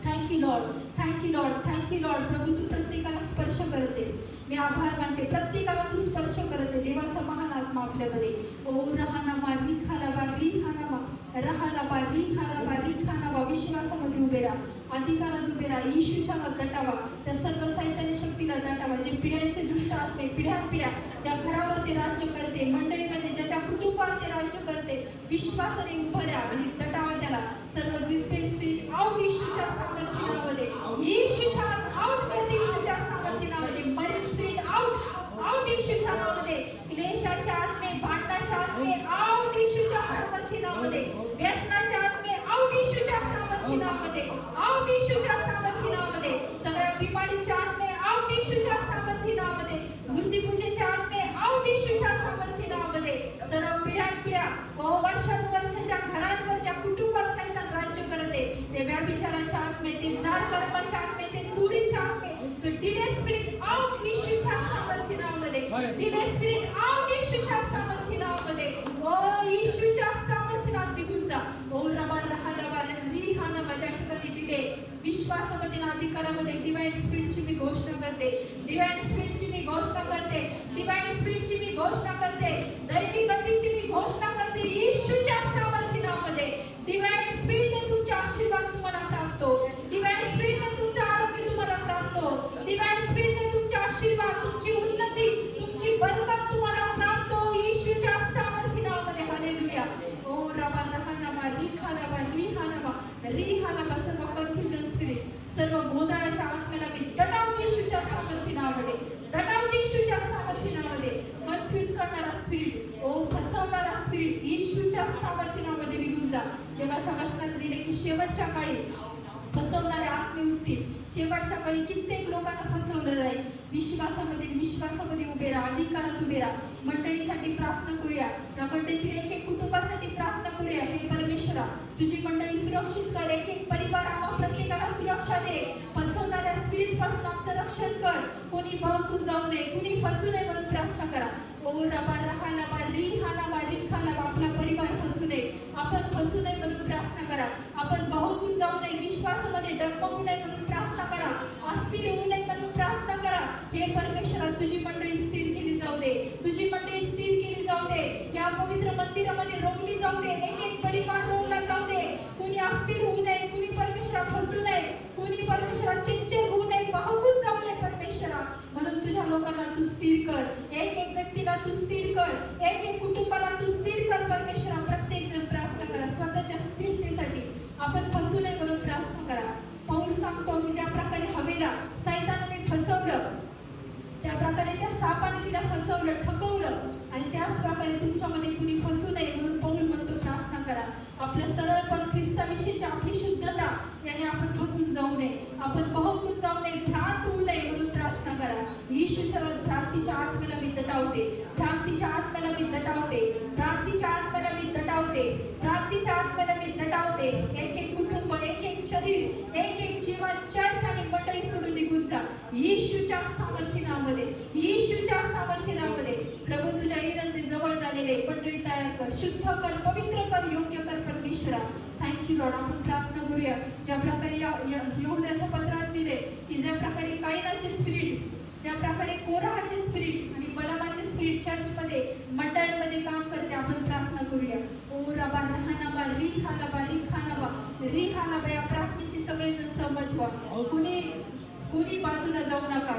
thank you lord, thank you lord, thank you lord. प्रभू तू प्रत्येकाला स्पर्श करतेस, मी आभार मानते. प्रत्येकाला तू स्पर्श करते. देवाचा महान आत्मा आपल्यामध्ये. ओ रहालबा रिखालबा रिहालबा रहालबा रिहालबा रिखालबा. विश्वासामध्ये उभे राहा, अधिकारात उभे राहा. येशूच्या नावात दटावा, त्या सर्व सैतानी शक्तीला दटावा. जे पिढ्यांचे दुष्ट आत्मे, पिढ्या ज्या घरावर ते राज्य करते, मंडळीमध्ये ज्याच्या कुटुंबावर ते राज्य करते, विश्वासाने उभं राहा आणि दटावा त्याला. सर्व स्पिरिट आउट येशूच्या सामर्थ्य नावामध्ये, येशूच्या आउट करते येशूच्या सामर्थ्य नावामध्ये. मरे स्पिरिट आउट, आउट येशूच्या नावामध्ये. क्लेशाच्या आत्मे, भांडणाच्या आत्मे आउट येशूच्या सामर्थ्य नावामध्ये. व्यसनाच्या नावामध्ये, आउट येशूच्या सामर्थ्य नावामध्ये. सगळ्या बिमारीच्या आत्मे आउट येशूच्या सामर्थ्य नावामध्ये. मृत्यूपूजेच्या आत्मे आउट येशूच्या सामर्थ्य नावामध्ये. सर्व पिढ्या वर्षानुवर्षाच्या घरांवर ज्या कुटुंबात सैतान राज्य करते, ते व्यभिचाराच्या आत्मे, ते जाड कर्माच्या आत्मे, ते चोरीच्या आत्मे, तो डिले स्पिरिट आउट येशूच्या सामर्थ्य नावामध्ये. डिले स्पिरिट आउट येशूच्या सामर्थ्य नावामध्ये. ओ येशूच्या सामर्थ्य नावात निघून जा. ओ रबा रहा रबा री हा नामा ज्या ठिकाणी दिले विश्वासामध्ये अधिकारामध्ये डिवाइन स्पिरिटची मी घोषणा करते. डिवाइन स्पिरिटची मी घोषणा करते. डिवाइन स्पिरिटची मी घोषणा करते. दैविक गतीची मी घोषणा करते. येशूच्या सामर्थ्य नावामध्ये. डिवाइन स्पिरिटने तुमचे आशीर्वाद तुम्हाला प्राप्त हो. डिवाइन स्पिरिटने तुमचं आरोग्य तुम्हाला प्राप्त हो. डिवाइन स्पिरिटने तुमचे आशीर्वाद, तुमची उन्नती, तुमची बरकत तुम्हाला प्राप्त हो. येशूच्या सामर्थ्य नावामध्ये. हालेलुया. ओ रबा रहा नामा री खानाबा री हानाबा री हानाबा. सर्व कन्फ्युजन स्पिरिट, सर्व गोंधळाच्या आत्म्याला मी दटावते येशूच्या सामर्थ्य नावामध्ये. दटावते येशूच्या सामर्थ्य नावामध्ये. कन्फ्युज करणारा स्पिरिट, ओ फसवणारा स्पिरिट येशूच्या सामर्थ्य नावामध्ये निघून जा. देवाच्या वचनात दिले की शेवटच्या काळी फसवणारे आत्मे उठतील. शेवटच्या काळी कित्येक लोकांना फसवलं जाईल. विश्वासामध्ये उभे राहा, अधिकारात उभे राहा. मंडळीसाठी प्रार्थना करूया. या मंडळीतील एक कुटुंबासाठी प्रार्थना करूया. हे परमेश्वरा, तुझी मंडळी सुरक्षित कर. एक परिवार आम्हा प्रत्येकाला सुरक्षा दे. फसवणाऱ्या स्पिरिट पासून आमचं रक्षण कर. कोणी बहकून जाऊ नये, कोणी फसू नये म्हणून प्रार्थना करा. ओ रबा रहा नबा री हा नबा री खा नबा. आपला परिवार फसू नये, आपण फसू नये म्हणून प्रार्थना करा. आपण बहकून जाऊ नये, विश्वासामध्ये डगमगू नये म्हणून प्रार्थना करा. अस्थिर होऊ नये म्हणून प्रार्थना करा. हे परमेश्वरा, तुझी मंडळी स्थिर केली जाऊ दे. तुझी मंडळी स्थिर केली जाऊ दे. या पवित्र मंदिरामध्ये रोवली जाऊ दे. एक परिवार रोवला जाऊ दे. कुणी अस्थिर होऊ नये, कुणी परमेश्वरा फसू नये, कुणी परमेश्वरा चिंचन होऊ नये, बहकून जाऊ नये परमेश्वरा. म्हणून तुझ्या लोकांना तू स्थिर कर. एक व्यक्तीला तू स्थिर कर. एक कुटुंबाला तू स्थिर कर परमेश्वरा. प्रत्येक जण प्रार्थना करा स्वतःच्या स्थिरतेसाठी. आपण फसू नये म्हणून प्रार्थना करा. पौल सांगतो, मी ज्या प्रकारे हवेला सैतानाने फसवलं, त्या प्रकारे त्या सापाने तिला फसवलं, ठकवलं, आणि त्याच प्रकारे तुमच्यामध्ये कुणी फसू नये म्हणून पौल म्हणतो प्रार्थना करा. आपलं सरळपण, ख्रिस्ताविषयीची आपली शुद्धता याने आपण फसून जाऊ नये, आपण बहकून जाऊ नये, भ्रांत होऊ नये म्हणून प्रार्थना करा. येशूच्या भ्रांतीच्या आत्म्याला मी दटावते. भ्रांतीच्या आत्म्याला मी दटावते. भ्रांतीच्या आत्म्याला मी दटावते. भ्रांतीच्या आत्म्याला मी दटावते. एक कुटुंब, एक शरीर, एक जीवन, चर्च आणि मंडळी सोडून निघून जा. येशूच्या सामर्थ्य नावामध्ये. येशूच्या सामर्थ्य नावामध्ये. प्रभू, तुझ्या येण्याचे जवळ झालेले मंडळी तयार कर, शुद्ध कर, पवित्र कर, योग्य कर परमेश्वरा. Thank you lord. आपण प्रार्थना करूया. ज्या प्रकारे यहूदाच्या पत्रात दिले की ज्या प्रकारे कायनाचे स्पिरिट, ज्या प्रकारे कोराहाचे स्पिरिट आणि बलामाचे स्पिरिट चर्चमध्ये, मंडळामध्ये काम करते, आपण प्रार्थना करूया. ओ रबा रहानाबा री हानाबा री खानाबा री हानाबा. या प्रार्थनेशी सगळेजण सहमत व्हा. कुणी बाजूला जाऊ नका,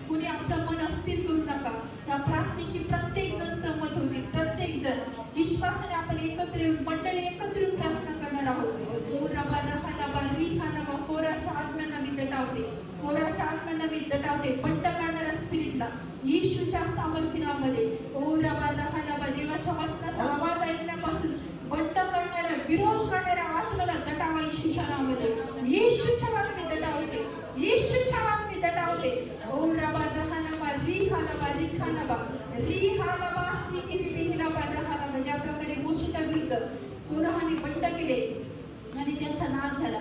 कुणी आपलं मन अस्थिर करू नका. या प्रार्थनेशी प्रत्येक जण सहमत होते. प्रत्येक जण विश्वासाने आपण एकत्र येऊन, मंडळी एकत्र येऊन प्रार्थना करणार आहोत. ओ रबा रहानाबा री हानाबा. कोराच्या आत्म्यांना मी दटावते. कोराच्या आत्म्यांना मी दटावते. बंड करणाऱ्या स्पिरिटला येशूच्या सामर्थ्य नावामध्ये. ओ रबा रहानाबा. देवाच्या वचनाचा आवाज ऐकण्यापासून बंड करणाऱ्या, विरोध करणाऱ्या आत्म्याला दटावा येशूच्या नावामध्ये. येशूच्या नावाने दटावते. येशूच्या नावाने दटावते. ओ रबा रहानाबा री हानाबा री खानाबा री हानाबा स्थिती बिहिलाबा रहानाबा. ज्या प्रकारे मोशेच्या विरुद्ध कोराहाने बंड केले आणि त्यांचा नाश झाला.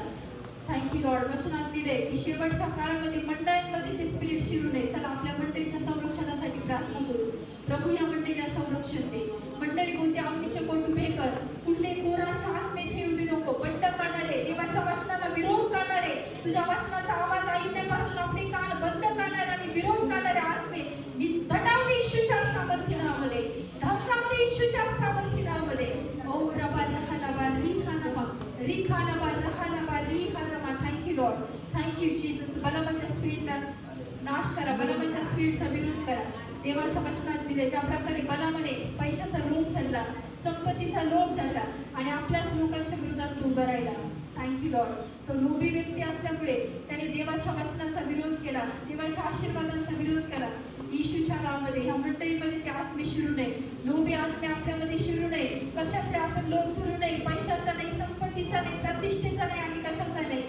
Thank you Lord. वचनात दिले की शेवटच्या काळामध्ये मंडळींमध्ये ते स्पिरिट शिरू नये. चला आपल्या मंडळीच्या संरक्षणासाठी प्रार्थना करू. प्रभू, या मंडळीला संरक्षण दे. मंडळी कोणत्या अग्नीचे पोट उभे कर. कुठले कोराच्या आत्मे ठेवू दे नको. बंड करणारे, देवाच्या वचनाला विरोध करणारे, तुझ्या वचनाचा आवाज ऐकण्यापासून आपले कान बंद करणारे आणि विरोध करणारे आत्मे मी दटावते येशूच्या सामर्थ्य नावामध्ये. धमकावते येशूच्या सामर्थ्य नावामध्ये. ओ रबा रहानाबा री हानाबा री खानाबा रहानाबा री हानाबा. Thank you lord. Thank you Jesus. बलामाच्या स्पिरिटला नाश करा. बलामाच्या स्पिरिटचा विरोध करा. देवाच्या वचनात दिले ज्या प्रकारे बलामाने पैशाचा लोभ धरला, संपत्तीचा लोभ धरला आणि आपल्याच लोकांच्या विरोधात उभं राहिला. Thank you Lord. तो लोभी व्यक्ती असल्यामुळे त्याने देवाच्या वचनाचा विरोध केला, देवाच्या आशीर्वादांचा विरोध केला. येशूच्या नावामध्ये ह्या मंडळीमध्ये ते आत्मे शिरू नये. लोभी आत्मे आपल्यामध्ये शिरू नये. कशाचे आपण लोभ धरू नये. पैशाचा नाही, संपत्तीचा नाही, प्रतिष्ठेचा नाही आणि कशाचा नाही.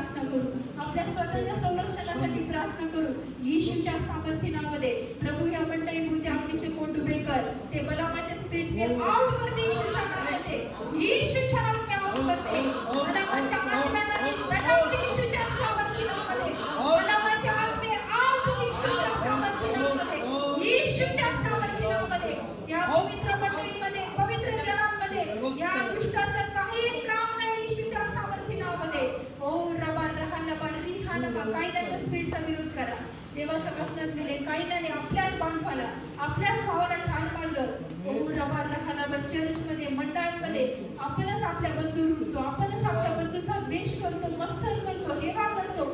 प्रार्थना करू, आपल्या स्वतःच्या संरक्षणासाठी प्रार्थना करू. येशूच्या सामर्थ्य नावामध्ये प्रभू या मंडळी भोवती आपलीचे पोट उभे कर. ते बलामाचे स्पिरिट मी आउट करते येशूच्या नावामध्ये. येशूच्या नावाने आउट करते. बलामाच्या आत्म्यांना मी दटावते येशूच्या सामर्थ्य नावामध्ये. बलामाच्या आत्मे आउट येशूच्या सामर्थ्य नावामध्ये. येशूच्या सामर्थ्य नावामध्ये या पवित्र मंडळीमध्ये, पवित्र जनांमध्ये या दुष्टाचं काही काम नाही येशूच्या सामर्थ्य नावामध्ये. ओ रबा रहा नबा रिहा नबा कायद्याच्या स्पिरिटचा विरोध करा. देवाच्या वचनात लिहिले कायद्याने आपल्याच बांधवाला, आपल्याच भावाला ठार मारलं. ओ रबा रहा नबा चर्चमध्ये, मंडळांमध्ये आपणच आपल्या बंधू रुपतो, आपणच आपल्या बंधूचा द्वेष करतो, मत्सर करतो, हेवा करतो.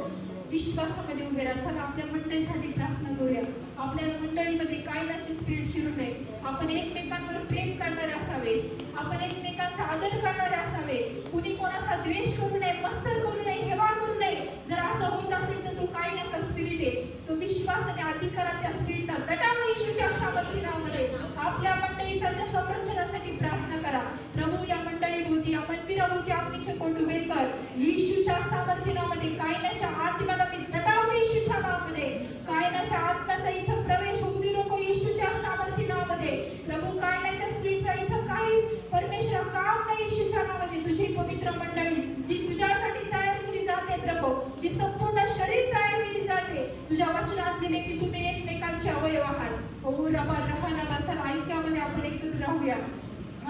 विश्वासामध्ये उभे राहा. चला आपल्या मंडळीसाठी प्रार्थना करूया. आपल्या मंडळीमध्ये कायद्याचे स्पिरिट शिरू नये. आपण एकमेकांवर प्रेम करणारे असावे, आपण एकमेकांचा आदर करणारे असावे, कुणी कोणाचा द्वेष करू नये, मत्सर करू नये, हेवा करू नये. जर असं होत असेल तर तो कायद्याचा स्पिरिट आहे. तो विश्वास आणि अधिकाराच्या स्पिरिटला दटावा येशूच्या सामर्थ्य नावामध्ये. आपल्या मंडळीच्या संरक्षणासाठी प्रार्थना करा. प्रभू या मंडळीभोवती, या मंदिराभोवती आपलीचे पोट उभे कर. येशूच्या सामर्थ्य नावामध्ये कायद्याच्या आत्म्याला मी दटावते येशूच्या नावामध्ये. कायद्याच्या आत्म्याचा इथं प्रवेश होऊ देऊ नको येशूच्या सामर्थ्य नावामध्ये. प्रभू कायद्याच्या स्पिरिटचा इथं काही परमेश्वर काम नाही येशूच्या नावामध्ये. तुझी पवित्र मंडळी जी तुझ्यासाठी तयार केली जाते प्रभू, जी संपूर्ण शरीर तयार केली जाते, तुझ्या वचनात दिले की तुम्ही एकमेकांचे अवयव आहात. ओ रबा रहा नबा. चला ऐक्यामध्ये आपण एकत्र राहूया,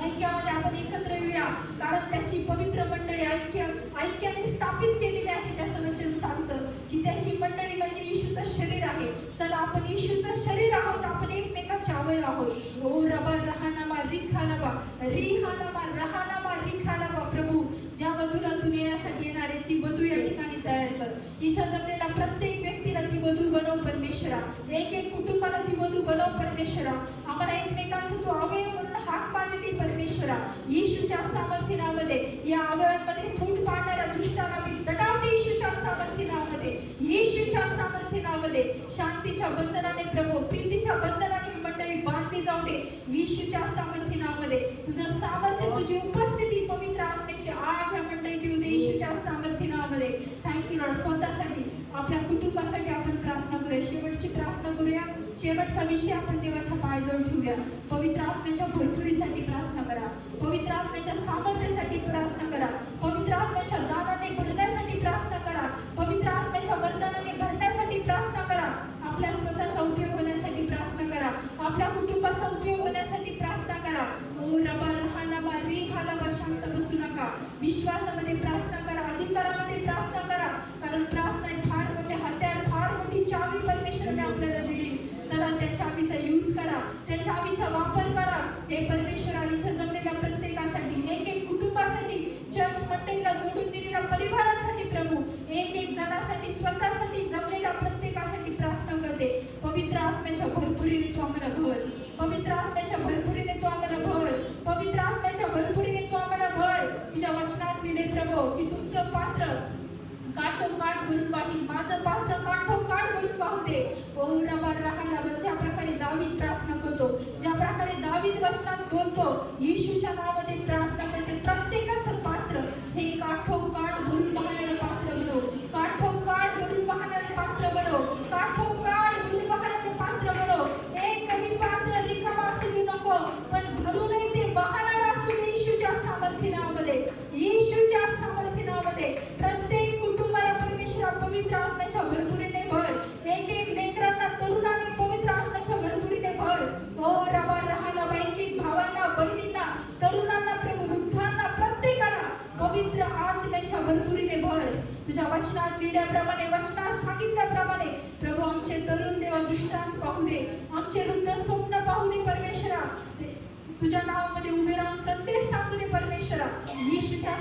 ऐक्यामध्ये आपण एकत्र येऊया. कारण त्याची पवित्र मंडळी ऐक्याने स्थापित केलेली आहे. त्याचं वचन सांगतं की त्याची मंडळी म्हणजे येशूचं शरीर आहे. चला आपण येशूचं शरीर आहोत, आपण एकमेकांचे अवयव आहोत. ओ रबा रहा नबा रिखा नबा रिहा नबा रहा नबा रिखा नबा. प्रभू ज्या वधूला तू नेण्यासाठी येणार आहे ती वधू या ठिकाणी तयार कर. इथं जमलेला प्रत्येक व्यक्तीला ती वधू बनव परमेश्वरा. एक एक कुटुंबाला ती वधू बनव परमेश्वरा. आम्हाला एकमेकांचं तू अवयव म्हणून हाक मारलेली परमेश्वरा. येशूच्या सामर्थ्य नावामध्ये या अवयवांमध्ये फूट पाडणाऱ्या दुष्टांना मी दटावते येशूच्या सामर्थ्य नावामध्ये. येशूच्या सामर्थ्य नावामध्ये शांतीच्या बंधनाने प्रभू, प्रीतीच्या बंधनाने मंडळी बांधली जाऊ दे येशूच्या सामर्थ्य नावामध्ये. तुझं सामर्थ्य, तुझी उपस्थिती, पवित्र आत्म्याची आग या मंडळी देऊ दे येशूच्या सामर्थ्य नावामध्ये. Thank you Lord. स्वतःसाठी, आपल्या कुटुंबासाठी आपण प्रार्थना करूया. शेवटची प्रार्थना करूया. शेवटचा विषय आपण देवाच्या पायाजवळ ठेवूया. पवित्र आत्म्याच्या भरपुरीसाठी प्रार्थना करा. पवित्र आत्म्याच्या सामर्थ्यासाठी प्रार्थना करा. पवित्र आत्म्याच्या दानाने भरण्यासाठी प्रार्थना करा. पवित्र आत्म्याच्या वरदानाने भरण्यासाठी प्रार्थना करा. आपल्या स्वतःचा उपयोग होण्यासाठी प्रार्थना करा. आपल्या कुटुंबाचा उपयोग होण्यासाठी प्रार्थना करा. ओ रबा रहा नबा रिहा नबा. शांत बसू नका. विश्वासामध्ये प्रार्थना करा, अधिकारामध्ये प्रार्थना करा. कारण प्रार्थना ही फार मोठे हत्यार, फार मोठी चावी परमेश्वराने आपल्याला दिली. चला त्या चावीचा यूज करा, त्या चावीचा वापर करा. हे परमेश्वरा इथं जमलेल्या प्रत्येकासाठी, एक एक कुटुंबासाठी, चर्च मंडळीला जोडून दिलेल्या परिवारासाठी प्रभू, एक एक जणासाठी, स्वतःसाठी जमलेल्या प्रत्येकासाठी प्रार्थना करते. पवित्र आत्म्याच्या भरपुरीने तू आम्हाला भर. पवित्र आत्म्याच्या भरपुरीने तू आम्हाला भर. पवित्र आत्म्याच्या भरपुरीने तू आम्हाला भर. तुझ्या वचनात दिले प्रभू की तुमचं पात्र काठोकाठ भरून वाही, माझं पात्र काठोकाठ भरून वाहू दे. ओ रबा रहा नबा. ज्या प्रकारे दावीद प्रार्थना करतो, ज्या प्रकारे दावीद वचनात बोलतो, येशूच्या नावामध्ये प्रार्थना करते. प्रत्येकाचं पात्र हे काठोकाठ भरून वाहणारे पात्र बनव. काठोकाठ भरून वाहणारे पात्र बनव. काठोकाठ भरून वाहणारे पात्र बनव. एकही पात्र रिकामा असू देऊ नको, पण भरूनही ते वाहणारा असू दे येशूच्या सामर्थ्य नावामध्ये. येशूच्या सामर्थ्य नावामध्ये प्रत्येक कुटुंबाला परमेश्वरा पवित्र आत्म्याच्या भरपुरीने भर. एक एक लेकरांना, तरुणांना पवित्र आत्म्याच्या भरपुरीने भर. ओ रबा रहा नबा. एक एक भावांना, बहिणींना, तरुणांना, प्रभू वृद्धांना, प्रत्येकाला पवित्र आत्म्याच्या भरपुरीने भर. तुझ्या वचनात लिहिल्याप्रमाणे, वचनात सांगितल्याप्रमाणे प्रभू आमचे तरुण देवा दृष्टांत पाहू दे, आमचे वृद्ध स्वप्न पाहू दे परमेश्वरा. तुझ्या नावामध्ये उभे राहून संदेश सांगू दे परमेश्वरा. येशूच्या